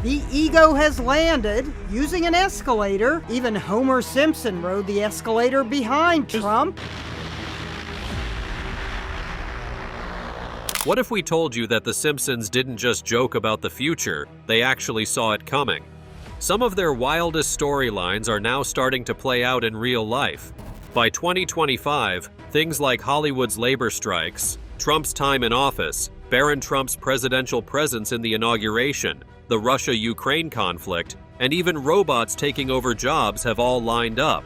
The ego has landed using an escalator. Even Homer Simpson rode the escalator behind Trump. What if we told you that the Simpsons didn't just joke about the future, they actually saw it coming? Some of their wildest storylines are now starting to play out in real life. By 2025, things like Hollywood's labor strikes, Trump's time in office, Barron Trump's presidential presence in the inauguration, the Russia-Ukraine conflict, and even robots taking over jobs have all lined up.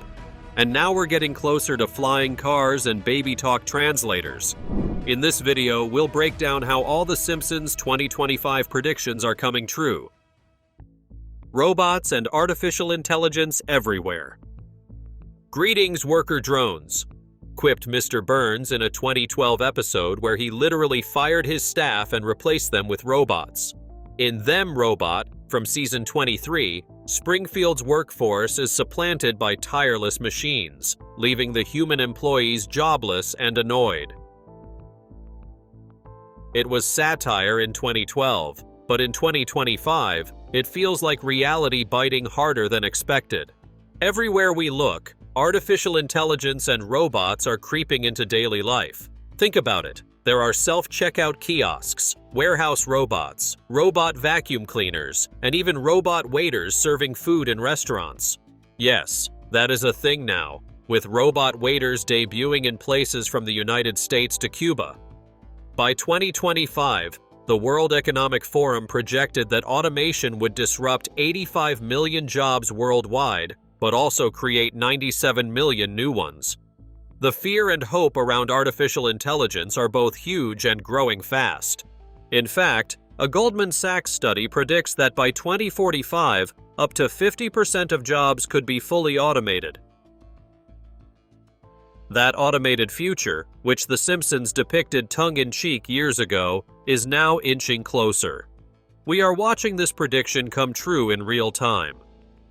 And now we're getting closer to flying cars and baby talk translators. In this video, we'll break down how all the Simpsons 2025 predictions are coming true. Robots and artificial intelligence everywhere. Greetings, worker drones, quipped Mr. Burns in a 2012 episode where he literally fired his staff and replaced them with robots. In Them Robot, from season 23, Springfield's workforce is supplanted by tireless machines, leaving the human employees jobless and annoyed. It was satire in 2012, but in 2025, it feels like reality biting harder than expected. Everywhere we look, artificial intelligence and robots are creeping into daily life. Think about it. There are self-checkout kiosks, warehouse robots, robot vacuum cleaners, and even robot waiters serving food in restaurants. Yes, that is a thing now, with robot waiters debuting in places from the United States to Cuba. By 2025, the World Economic Forum projected that automation would disrupt 85 million jobs worldwide, but also create 97 million new ones. The fear and hope around artificial intelligence are both huge and growing fast. In fact, a Goldman Sachs study predicts that by 2045, up to 50% of jobs could be fully automated. That automated future, which The Simpsons depicted tongue-in-cheek years ago, is now inching closer. We are watching this prediction come true in real time.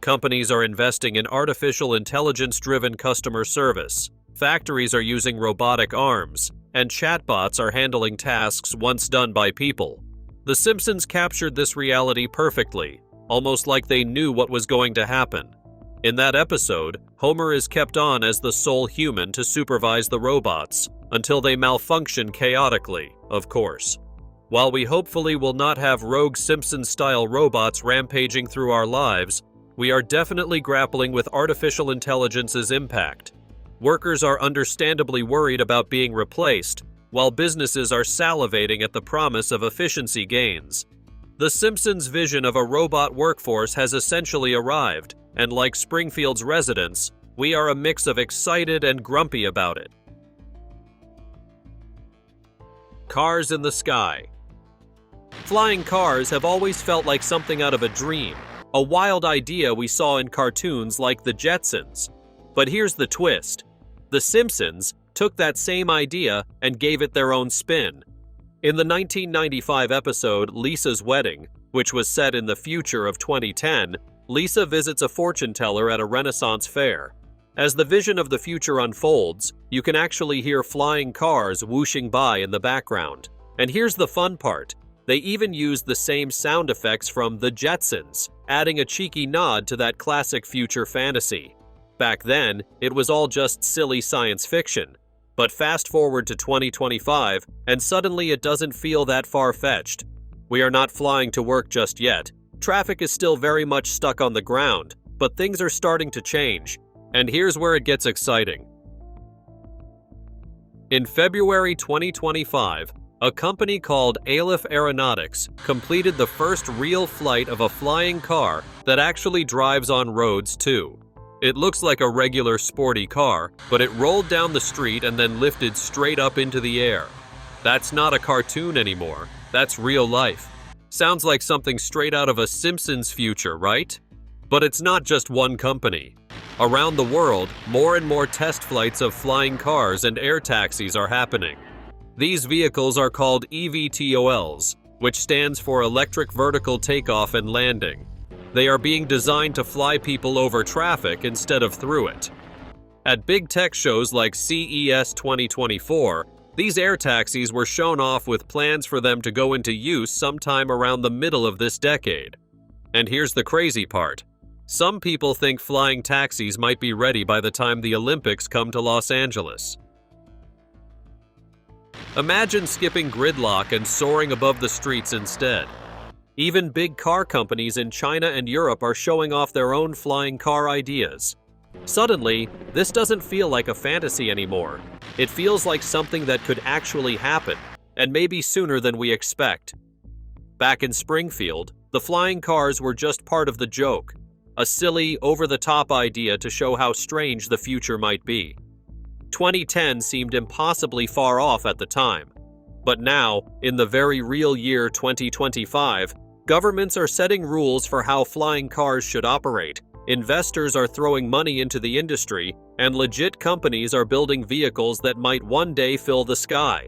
Companies are investing in artificial intelligence-driven customer service, factories are using robotic arms, and chatbots are handling tasks once done by people. The Simpsons captured this reality perfectly, almost like they knew what was going to happen. In that episode, Homer is kept on as the sole human to supervise the robots, until they malfunction chaotically, of course. While we hopefully will not have rogue Simpsons-style robots rampaging through our lives, we are definitely grappling with artificial intelligence's impact. Workers are understandably worried about being replaced, while businesses are salivating at the promise of efficiency gains. The Simpsons' vision of a robot workforce has essentially arrived, and like Springfield's residents, we are a mix of excited and grumpy about it. Cars in the sky. Flying cars have always felt like something out of a dream, a wild idea we saw in cartoons like The Jetsons. But here's the twist. The Simpsons took that same idea and gave it their own spin. In the 1995 episode Lisa's Wedding, which was set in the future of 2010, Lisa visits a fortune teller at a Renaissance fair. As the vision of the future unfolds, you can actually hear flying cars whooshing by in the background. And here's the fun part. They even used the same sound effects from The Jetsons, adding a cheeky nod to that classic future fantasy. Back then, it was all just silly science fiction. But fast forward to 2025, and suddenly it doesn't feel that far-fetched. We are not flying to work just yet. Traffic is still very much stuck on the ground, but things are starting to change. And here's where it gets exciting. In February 2025, a company called Aleph Aeronautics completed the first real flight of a flying car that actually drives on roads too. It looks like a regular sporty car, but it rolled down the street and then lifted straight up into the air. That's not a cartoon anymore, that's real life. Sounds like something straight out of a Simpsons future, right? But it's not just one company. Around the world, more and more test flights of flying cars and air taxis are happening. These vehicles are called eVTOLs, which stands for Electric Vertical Takeoff and Landing. They are being designed to fly people over traffic instead of through it. At big tech shows like CES 2024, these air taxis were shown off with plans for them to go into use sometime around the middle of this decade. And here's the crazy part. Some people think flying taxis might be ready by the time the Olympics come to Los Angeles. Imagine skipping gridlock and soaring above the streets instead. Even big car companies in China and Europe are showing off their own flying car ideas. Suddenly, this doesn't feel like a fantasy anymore. It feels like something that could actually happen, and maybe sooner than we expect. Back in Springfield, the flying cars were just part of the joke, a silly, over-the-top idea to show how strange the future might be. 2010 seemed impossibly far off at the time. But now, in the very real year 2025, governments are setting rules for how flying cars should operate, investors are throwing money into the industry, and legit companies are building vehicles that might one day fill the sky.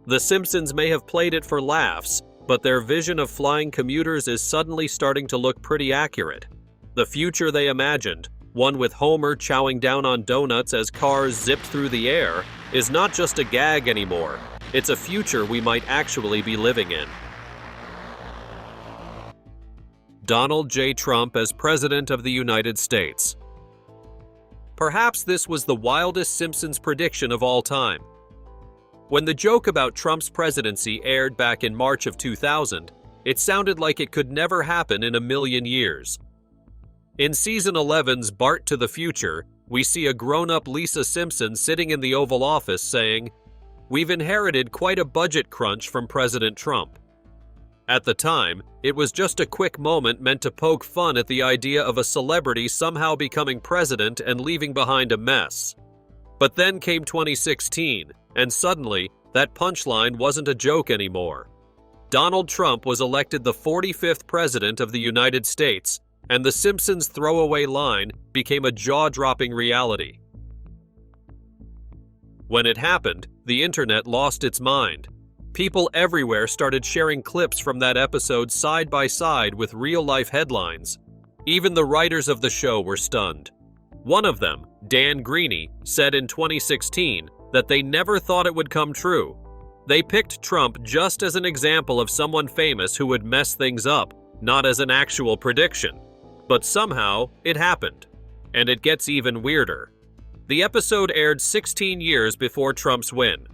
The Simpsons may have played it for laughs, but their vision of flying commuters is suddenly starting to look pretty accurate. The future they imagined, one with Homer chowing down on donuts as cars zipped through the air, is not just a gag anymore. It's a future we might actually be living in. Donald J. Trump as President of the United States. Perhaps this was the wildest Simpsons prediction of all time. When the joke about Trump's presidency aired back in March of 2000, it sounded like it could never happen in a million years. In Season 11's Bart to the Future, we see a grown-up Lisa Simpson sitting in the Oval Office saying, "We've inherited quite a budget crunch from President Trump." At the time, it was just a quick moment meant to poke fun at the idea of a celebrity somehow becoming president and leaving behind a mess. But then came 2016, and suddenly, that punchline wasn't a joke anymore. Donald Trump was elected the 45th President of the United States, and the Simpsons throwaway line became a jaw-dropping reality. When it happened, the internet lost its mind. People everywhere started sharing clips from that episode side by side with real-life headlines. Even the writers of the show were stunned. One of them, Dan Greeny, said in 2016 that they never thought it would come true. They picked Trump just as an example of someone famous who would mess things up, not as an actual prediction. But somehow, it happened. And it gets even weirder. The episode aired 16 years before Trump's win.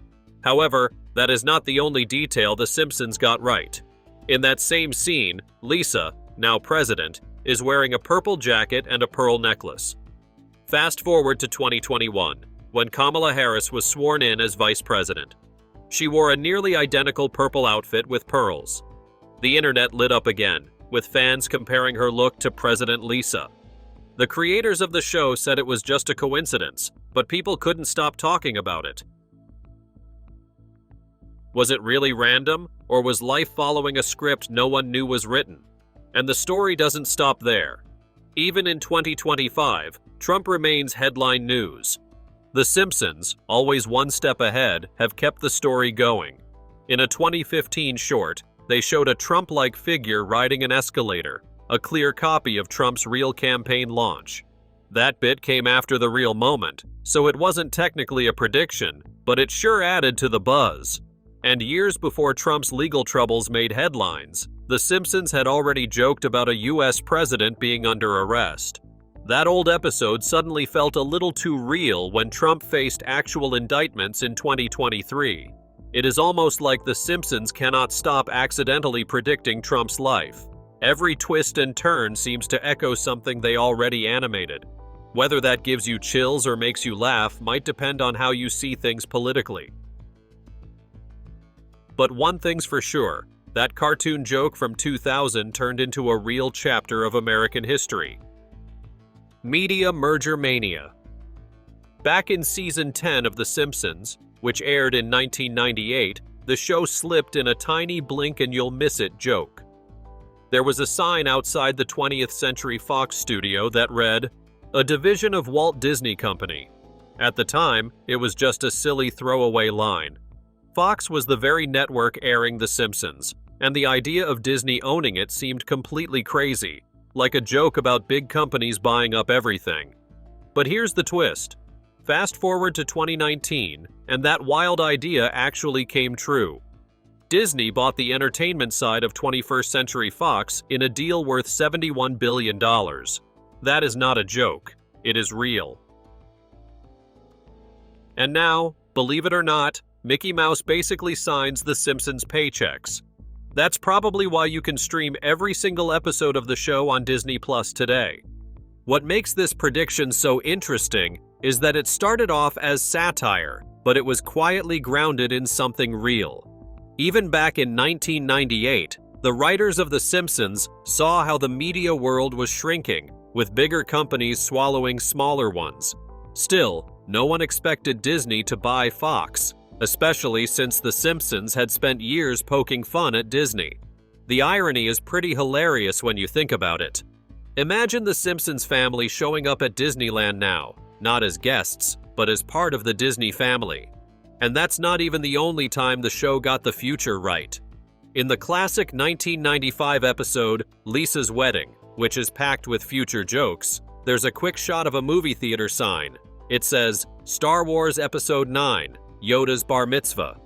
However, that is not the only detail The Simpsons got right. In that same scene, Lisa, now president, is wearing a purple jacket and a pearl necklace. Fast forward to 2021, when Kamala Harris was sworn in as vice president. She wore a nearly identical purple outfit with pearls. The internet lit up again, with fans comparing her look to President Lisa. The creators of the show said it was just a coincidence, but people couldn't stop talking about it. Was it really random, or was life following a script no one knew was written? And the story doesn't stop there. Even in 2025, Trump remains headline news. The Simpsons, always one step ahead, have kept the story going. In a 2015 short, they showed a Trump-like figure riding an escalator, a clear copy of Trump's real campaign launch. That bit came after the real moment, so it wasn't technically a prediction, but it sure added to the buzz. And years before Trump's legal troubles made headlines, The Simpsons had already joked about a US president being under arrest. That old episode suddenly felt a little too real when Trump faced actual indictments in 2023. It is almost like The Simpsons cannot stop accidentally predicting Trump's life. Every twist and turn seems to echo something they already animated. Whether that gives you chills or makes you laugh might depend on how you see things politically. But one thing's for sure, that cartoon joke from 2000 turned into a real chapter of American history. Media merger mania. Back in Season 10 of The Simpsons, which aired in 1998, the show slipped in a tiny blink and you'll miss it joke. There was a sign outside the 20th Century Fox studio that read, "A division of Walt Disney Company." At the time, it was just a silly throwaway line. Fox was the very network airing The Simpsons, and the idea of Disney owning it seemed completely crazy, like a joke about big companies buying up everything. But here's the twist. Fast forward to 2019, and that wild idea actually came true. Disney bought the entertainment side of 21st Century Fox in a deal worth $71 billion. That is not a joke. It is real. And now, believe it or not, Mickey Mouse basically signs the Simpsons paychecks. That's probably why you can stream every single episode of the show on Disney Plus today. What makes this prediction so interesting is that it started off as satire, but it was quietly grounded in something real. Even back in 1998, the writers of The Simpsons saw how the media world was shrinking, with bigger companies swallowing smaller ones. Still, no one expected Disney to buy Fox, especially since The Simpsons had spent years poking fun at Disney. The irony is pretty hilarious when you think about it. Imagine the Simpsons family showing up at Disneyland now, not as guests, but as part of the Disney family. And that's not even the only time the show got the future right. In the classic 1995 episode, Lisa's Wedding, which is packed with future jokes, there's a quick shot of a movie theater sign. It says, Star Wars Episode 9, Yoda's Bar Mitzvah.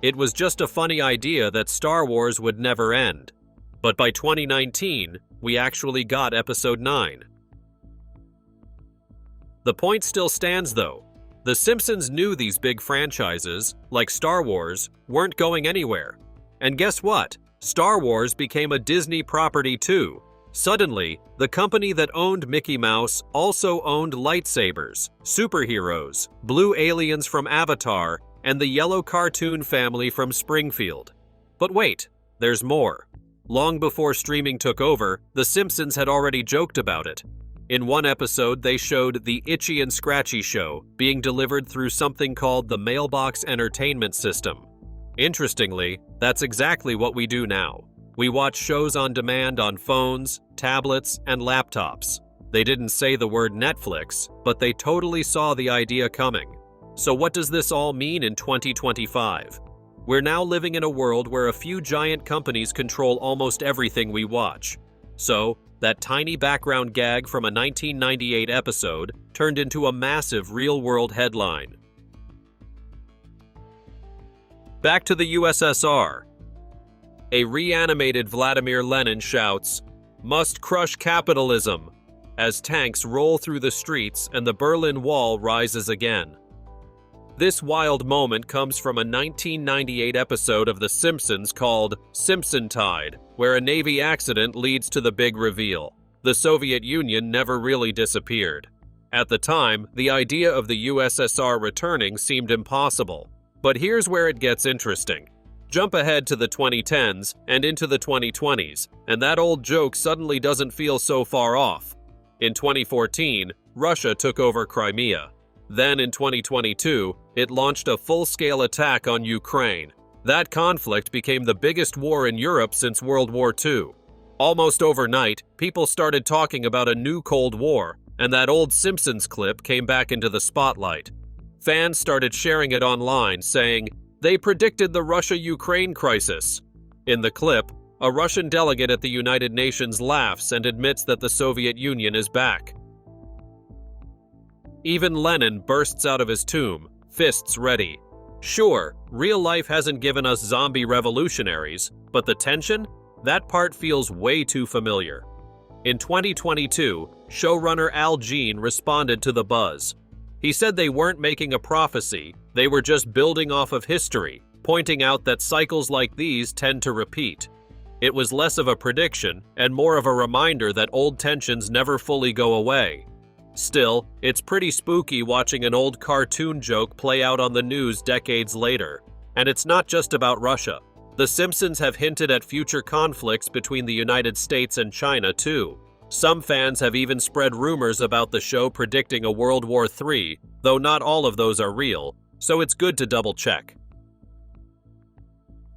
It was just a funny idea that Star Wars would never end. But by 2019, we actually got Episode 9. The point still stands though. The Simpsons knew these big franchises, like Star Wars, weren't going anywhere. And guess what? Star Wars became a Disney property too. Suddenly, the company that owned Mickey Mouse also owned lightsabers, superheroes, blue aliens from Avatar, and the yellow cartoon family from Springfield. But wait, there's more. Long before streaming took over, The Simpsons had already joked about it. In one episode, they showed the Itchy and Scratchy Show being delivered through something called the Mailbox Entertainment System. Interestingly, that's exactly what we do now. We watch shows on demand on phones, tablets, and laptops. They didn't say the word Netflix, but they totally saw the idea coming. So what does this all mean in 2025? We're now living in a world where a few giant companies control almost everything we watch. So, that tiny background gag from a 1998 episode turned into a massive real-world headline. Back to the USSR. A reanimated Vladimir Lenin shouts, "Must crush capitalism," as tanks roll through the streets and the Berlin Wall rises again. This wild moment comes from a 1998 episode of The Simpsons called Simpson-tide, where a Navy accident leads to the big reveal. The Soviet Union never really disappeared. At the time, the idea of the USSR returning seemed impossible. But here's where it gets interesting. Jump ahead to the 2010s and into the 2020s, and that old joke suddenly doesn't feel so far off. In 2014, Russia took over Crimea. Then in 2022, it launched a full-scale attack on Ukraine. That conflict became the biggest war in Europe since World War II. Almost overnight, people started talking about a new Cold War, and that old Simpsons clip came back into the spotlight. Fans started sharing it online, saying, "They predicted the Russia-Ukraine crisis." In the clip, a Russian delegate at the United Nations laughs and admits that the Soviet Union is back. Even Lenin bursts out of his tomb, fists ready. Sure, real life hasn't given us zombie revolutionaries, but the tension? That part feels way too familiar. In 2022, showrunner Al Jean responded to the buzz. He said they weren't making a prophecy, they were just building off of history, pointing out that cycles like these tend to repeat. It was less of a prediction and more of a reminder that old tensions never fully go away. Still, it's pretty spooky watching an old cartoon joke play out on the news decades later. And it's not just about Russia. The Simpsons have hinted at future conflicts between the United States and China, too. Some fans have even spread rumors about the show predicting a World War III, though not all of those are real, so it's good to double-check.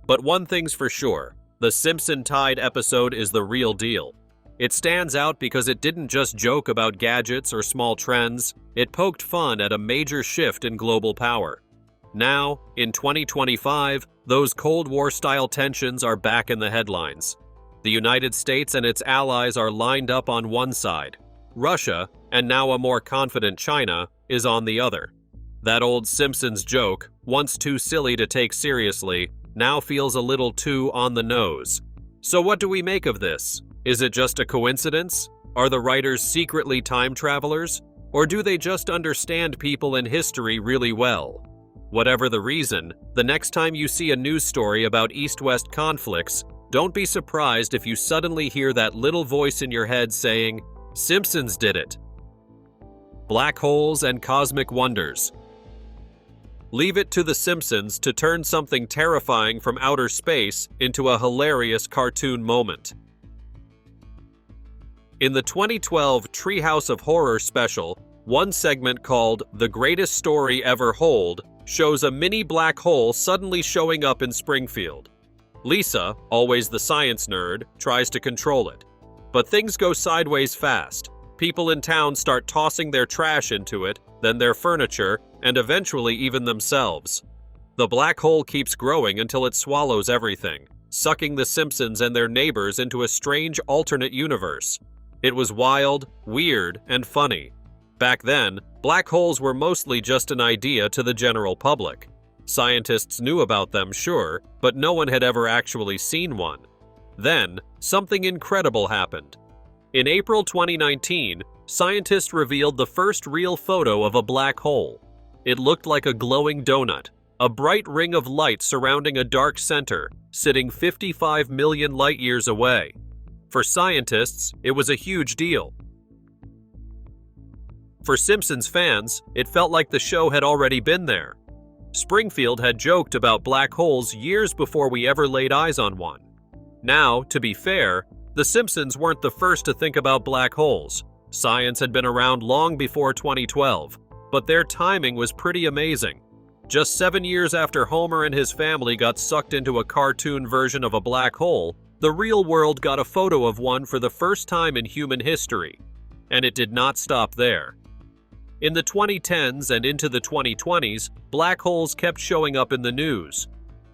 But one thing's for sure, the Simpson-tide episode is the real deal. It stands out because it didn't just joke about gadgets or small trends, it poked fun at a major shift in global power. Now, in 2025, those Cold War-style tensions are back in the headlines. The United States and its allies are lined up on one side. Russia, and now a more confident China, is on the other. That old Simpsons joke, once too silly to take seriously, now feels a little too on the nose. So what do we make of this? Is it just a coincidence? Are the writers secretly time travelers? Or do they just understand people and history really well? Whatever the reason, the next time you see a news story about East-West conflicts, don't be surprised if you suddenly hear that little voice in your head saying, "Simpsons did it." Black holes and cosmic wonders. Leave it to the Simpsons to turn something terrifying from outer space into a hilarious cartoon moment. In the 2012 Treehouse of Horror special, one segment called "The Greatest Story Ever Told" shows a mini black hole suddenly showing up in Springfield. Lisa, always the science nerd, tries to control it. But things go sideways fast. People in town start tossing their trash into it, then their furniture, and eventually even themselves. The black hole keeps growing until it swallows everything, sucking the Simpsons and their neighbors into a strange alternate universe. It was wild, weird, and funny. Back then, black holes were mostly just an idea to the general public. Scientists knew about them, sure, but no one had ever actually seen one. Then, something incredible happened. In April 2019, scientists revealed the first real photo of a black hole. It looked like a glowing donut, a bright ring of light surrounding a dark center, sitting 55 million light-years away. For scientists, it was a huge deal. For Simpsons fans, it felt like the show had already been there. Springfield had joked about black holes years before we ever laid eyes on one. Now, to be fair, the Simpsons weren't the first to think about black holes. Science had been around long before 2012, but their timing was pretty amazing. Just 7 years after Homer and his family got sucked into a cartoon version of a black hole, the real world got a photo of one for the first time in human history. And it did not stop there. In the 2010s and into the 2020s, black holes kept showing up in the news.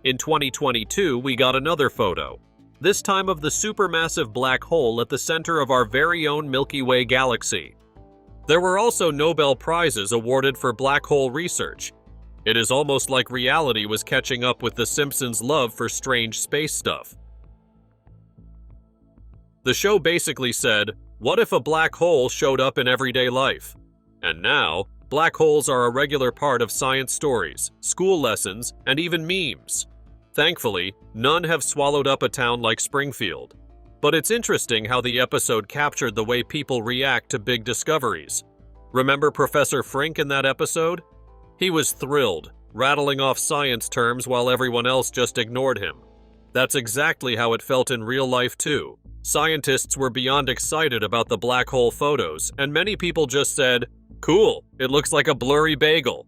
In 2022, we got another photo, this time of the supermassive black hole at the center of our very own Milky Way galaxy. There were also Nobel Prizes awarded for black hole research. It is almost like reality was catching up with the Simpsons' love for strange space stuff. The show basically said, what if a black hole showed up in everyday life? And now, black holes are a regular part of science stories, school lessons, and even memes. Thankfully, none have swallowed up a town like Springfield. But it's interesting how the episode captured the way people react to big discoveries. Remember Professor Frink in that episode? He was thrilled, rattling off science terms while everyone else just ignored him. That's exactly how it felt in real life too. Scientists were beyond excited about the black hole photos, and many people just said, "Cool, it looks like a blurry bagel."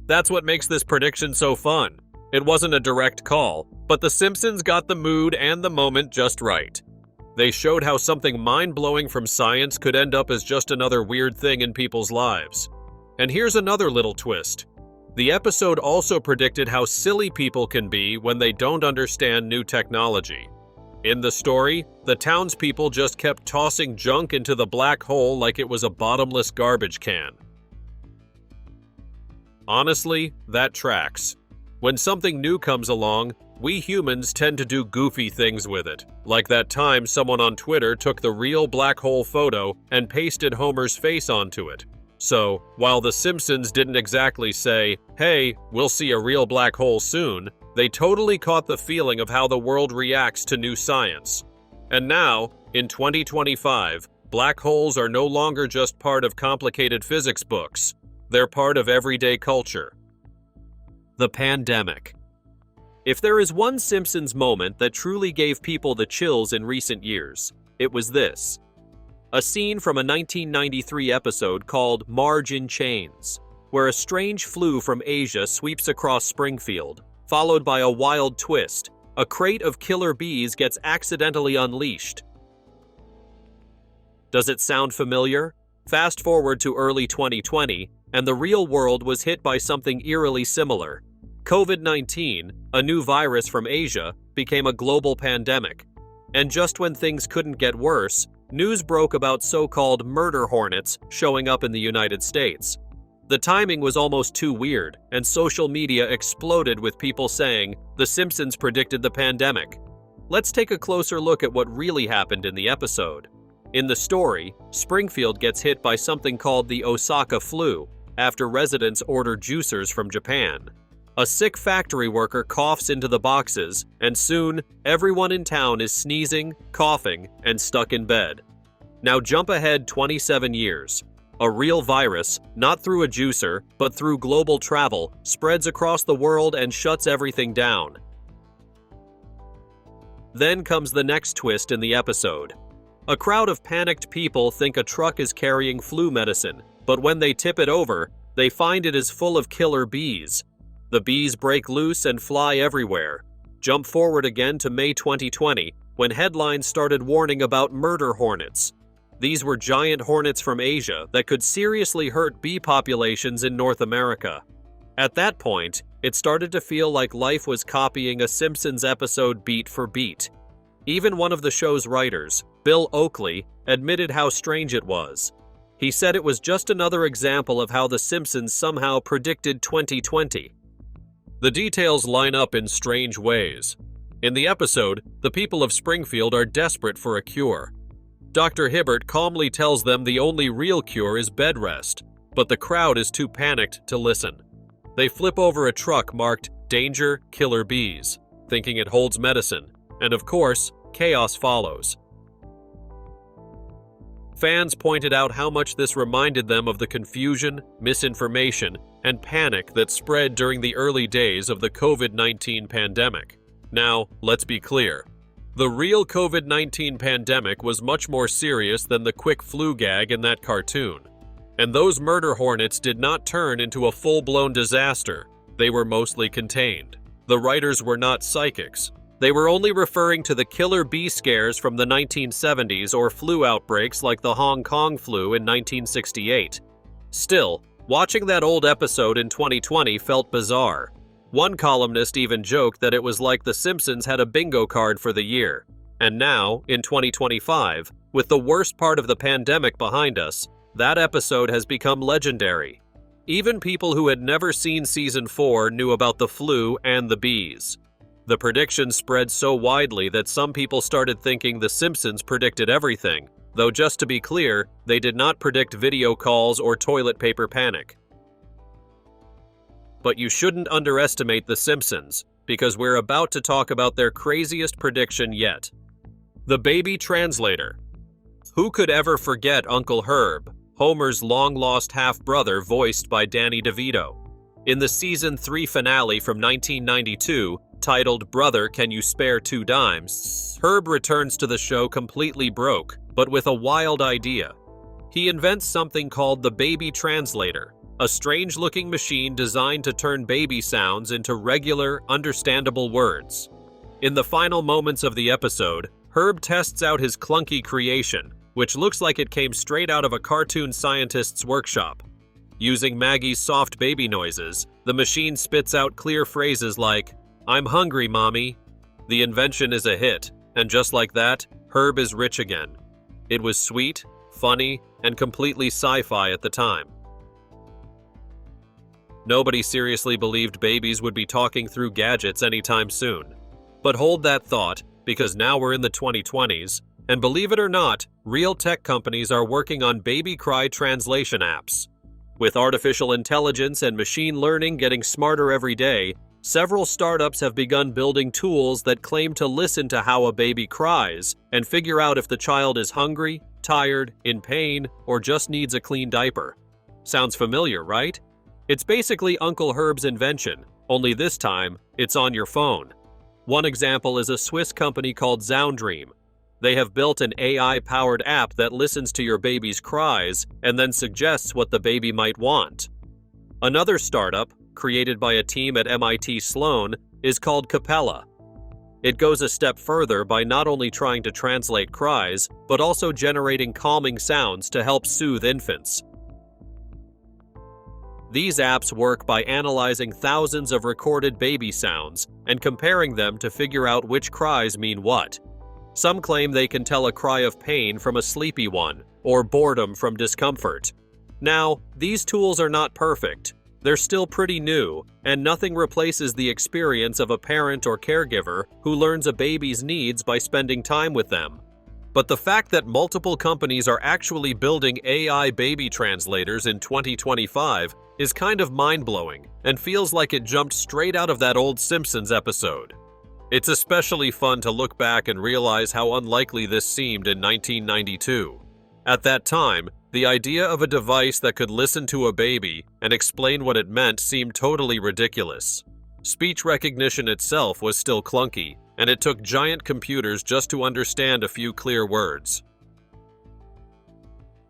That's what makes this prediction so fun. It wasn't a direct call, but the Simpsons got the mood and the moment just right. They showed how something mind-blowing from science could end up as just another weird thing in people's lives. And here's another little twist. The episode also predicted how silly people can be when they don't understand new technology. In the story, the townspeople just kept tossing junk into the black hole like it was a bottomless garbage can. Honestly, that tracks. When something new comes along, we humans tend to do goofy things with it, like that time someone on Twitter took the real black hole photo and pasted Homer's face onto it. So, while the Simpsons didn't exactly say, "Hey, we'll see a real black hole soon," they totally caught the feeling of how the world reacts to new science. And now, in 2025, black holes are no longer just part of complicated physics books. They're part of everyday culture. The pandemic. If there is one Simpsons moment that truly gave people the chills in recent years, it was this. A scene from a 1993 episode called Marge in Chains, where a strange flu from Asia sweeps across Springfield, followed by a wild twist. A crate of killer bees gets accidentally unleashed. Does it sound familiar? Fast forward to early 2020, and the real world was hit by something eerily similar. COVID-19, a new virus from Asia, became a global pandemic. And just when things couldn't get worse, news broke about so-called murder hornets showing up in the United States. The timing was almost too weird, and social media exploded with people saying, "The Simpsons predicted the pandemic." Let's take a closer look at what really happened in the episode. In the story, Springfield gets hit by something called the Osaka flu after residents order juicers from Japan. A sick factory worker coughs into the boxes, and soon, everyone in town is sneezing, coughing, and stuck in bed. Now jump ahead 27 years. A real virus, not through a juicer, but through global travel, spreads across the world and shuts everything down. Then comes the next twist in the episode. A crowd of panicked people think a truck is carrying flu medicine, but when they tip it over, they find it is full of killer bees. The bees break loose and fly everywhere. Jump forward again to May 2020, when headlines started warning about murder hornets. These were giant hornets from Asia that could seriously hurt bee populations in North America. At that point, it started to feel like life was copying a Simpsons episode beat for beat. Even one of the show's writers, Bill Oakley, admitted how strange it was. He said it was just another example of how The Simpsons somehow predicted 2020. The details line up in strange ways. In the episode, the people of Springfield are desperate for a cure. Dr. Hibbert calmly tells them the only real cure is bed rest, but the crowd is too panicked to listen. They flip over a truck marked "Danger, Killer Bees," thinking it holds medicine, and of course, chaos follows. Fans pointed out how much this reminded them of the confusion, misinformation, and panic that spread during the early days of the COVID-19 pandemic. Now, let's be clear. The real COVID-19 pandemic was much more serious than the quick flu gag in that cartoon. And those murder hornets did not turn into a full-blown disaster. They were mostly contained. The writers were not psychics. They were only referring to the killer bee scares from the 1970s or flu outbreaks like the Hong Kong flu in 1968. Still, watching that old episode in 2020 felt bizarre. One columnist even joked that it was like The Simpsons had a bingo card for the year. And now, in 2025, with the worst part of the pandemic behind us, that episode has become legendary. Even people who had never seen Season 4 knew about the flu and the bees. The predictions spread so widely that some people started thinking The Simpsons predicted everything, though just to be clear, they did not predict video calls or toilet paper panic. But you shouldn't underestimate The Simpsons, because we're about to talk about their craziest prediction yet. The baby translator. Who could ever forget Uncle Herb, Homer's long-lost half-brother voiced by Danny DeVito? In the Season 3 finale from 1992, titled "Brother, Can You Spare Two Dimes?", Herb returns to the show completely broke, but with a wild idea. He invents something called the baby translator, a strange-looking machine designed to turn baby sounds into regular, understandable words. In the final moments of the episode, Herb tests out his clunky creation, which looks like it came straight out of a cartoon scientist's workshop. Using Maggie's soft baby noises, the machine spits out clear phrases like, "I'm hungry, Mommy." The invention is a hit, and just like that, Herb is rich again. It was sweet, funny, and completely sci-fi at the time. Nobody seriously believed babies would be talking through gadgets anytime soon. But hold that thought, because now we're in the 2020s, and believe it or not, real tech companies are working on baby cry translation apps. With artificial intelligence and machine learning getting smarter every day, several startups have begun building tools that claim to listen to how a baby cries and figure out if the child is hungry, tired, in pain, or just needs a clean diaper. Sounds familiar, right? It's basically Uncle Herb's invention, only this time, it's on your phone. One example is a Swiss company called Zoundream. They have built an AI-powered app that listens to your baby's cries and then suggests what the baby might want. Another startup, created by a team at MIT Sloan, is called Capella. It goes a step further by not only trying to translate cries, but also generating calming sounds to help soothe infants. These apps work by analyzing thousands of recorded baby sounds and comparing them to figure out which cries mean what. Some claim they can tell a cry of pain from a sleepy one, or boredom from discomfort. Now, these tools are not perfect. They're still pretty new, and nothing replaces the experience of a parent or caregiver who learns a baby's needs by spending time with them. But the fact that multiple companies are actually building AI baby translators in 2025 is kind of mind-blowing and feels like it jumped straight out of that old Simpsons episode. It's especially fun to look back and realize how unlikely this seemed in 1992. At that time, the idea of a device that could listen to a baby and explain what it meant seemed totally ridiculous. Speech recognition itself was still clunky, and it took giant computers just to understand a few clear words.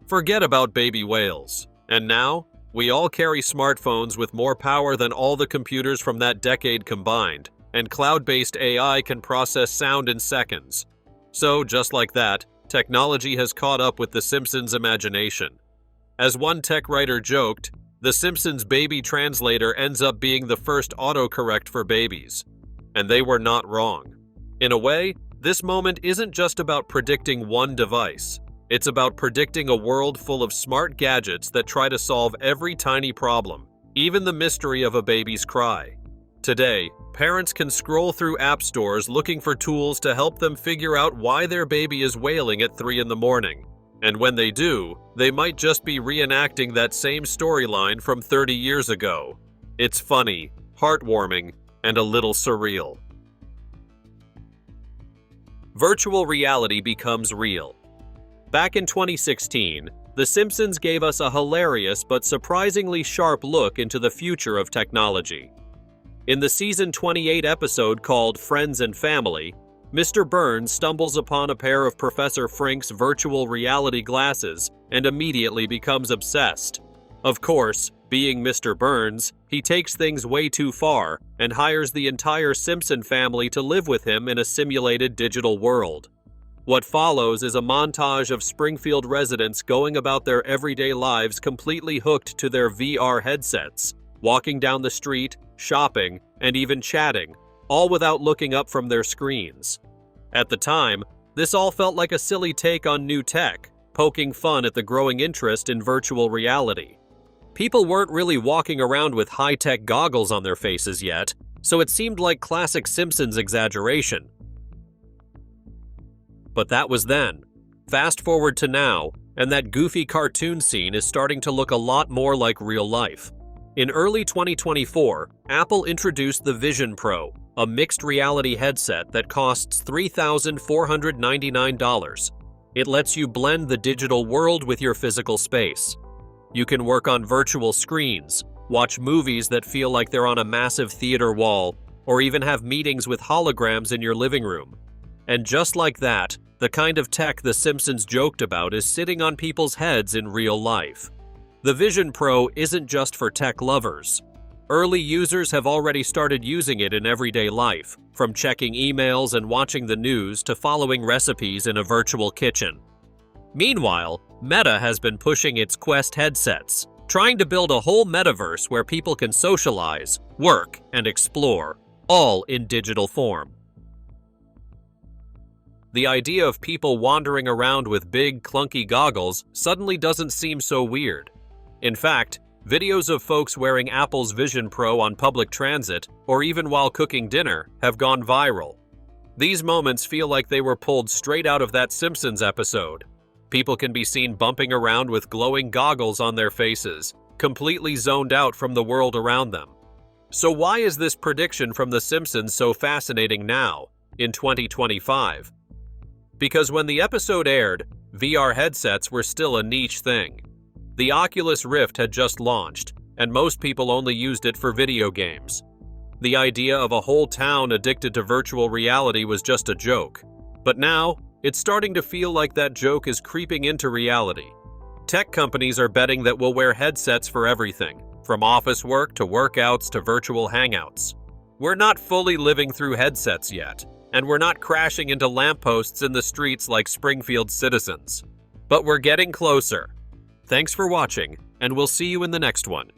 Forget about baby whales. And now, we all carry smartphones with more power than all the computers from that decade combined, and cloud-based AI can process sound in seconds. So, just like that, technology has caught up with The Simpsons' imagination. As one tech writer joked, The Simpsons baby translator ends up being the first autocorrect for babies. And they were not wrong. In a way, this moment isn't just about predicting one device. It's about predicting a world full of smart gadgets that try to solve every tiny problem, even the mystery of a baby's cry. Today, parents can scroll through app stores looking for tools to help them figure out why their baby is wailing at 3 in the morning. And when they do, they might just be reenacting that same storyline from 30 years ago. It's funny, heartwarming, and a little surreal. Virtual reality becomes real. Back in 2016, The Simpsons gave us a hilarious but surprisingly sharp look into the future of technology. In the season 28 episode called Friends and Family, Mr. Burns stumbles upon a pair of Professor Frink's virtual reality glasses and immediately becomes obsessed. Of course, being Mr. Burns, he takes things way too far and hires the entire Simpson family to live with him in a simulated digital world. What follows is a montage of Springfield residents going about their everyday lives completely hooked to their VR headsets, walking down the street, shopping, and even chatting, all without looking up from their screens. At the time, this all felt like a silly take on new tech, poking fun at the growing interest in virtual reality. People weren't really walking around with high-tech goggles on their faces yet, so it seemed like classic Simpsons exaggeration. But that was then. Fast forward to now, and that goofy cartoon scene is starting to look a lot more like real life. In early 2024, Apple introduced the Vision Pro, a mixed reality headset that costs $3,499. It lets you blend the digital world with your physical space. You can work on virtual screens, watch movies that feel like they're on a massive theater wall, or even have meetings with holograms in your living room. And just like that, the kind of tech The Simpsons joked about is sitting on people's heads in real life. The Vision Pro isn't just for tech lovers. Early users have already started using it in everyday life, from checking emails and watching the news to following recipes in a virtual kitchen. Meanwhile, Meta has been pushing its Quest headsets, trying to build a whole metaverse where people can socialize, work, and explore, all in digital form. The idea of people wandering around with big, clunky goggles suddenly doesn't seem so weird. In fact, videos of folks wearing Apple's Vision Pro on public transit, or even while cooking dinner, have gone viral. These moments feel like they were pulled straight out of that Simpsons episode. People can be seen bumping around with glowing goggles on their faces, completely zoned out from the world around them. So why is this prediction from The Simpsons so fascinating now, in 2025? Because when the episode aired, VR headsets were still a niche thing. The Oculus Rift had just launched, and most people only used it for video games. The idea of a whole town addicted to virtual reality was just a joke. But now, it's starting to feel like that joke is creeping into reality. Tech companies are betting that we'll wear headsets for everything, from office work to workouts to virtual hangouts. We're not fully living through headsets yet, and we're not crashing into lampposts in the streets like Springfield citizens. But we're getting closer. Thanks for watching, and we'll see you in the next one.